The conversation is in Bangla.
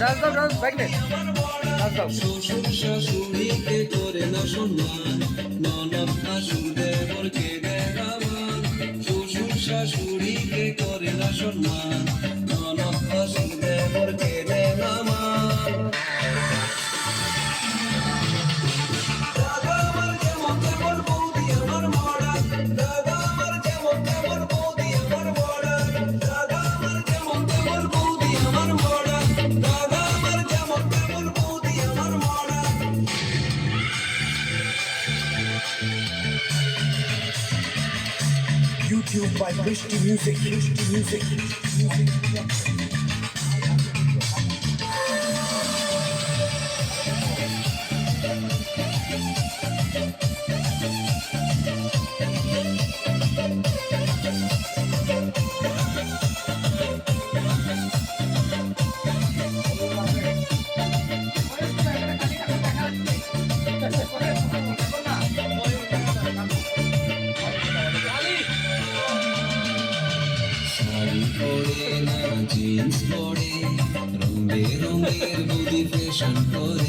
ডান্স দাও ডান্স ব্যাক নে ডান্স দাও। শ্বশুর শাশুড়িকে করে না সম্মান, ননদ শাশুড়দের কেড়ে নামান। শ্বশুর শাশুড়িকে করে না সম্মান, ননদ শাশুড়দের কেড়ে নামান। দাদা আমার যেমন তেমন বৌদি আমার মডার্ন, দাদা আমার যেমন তেমন বৌদি আমার মডার্ন, দাদা আমার যেমন তেমন বৌদি আমার মডার্ন, দাদা আমার যেমন তেমন বৌদি আমার modern. YouTube by Bishti Music. Bishti Music. Sari পরে না জিন্স পরে, রঙে রঙের বৌদি ফ্যাশন করে।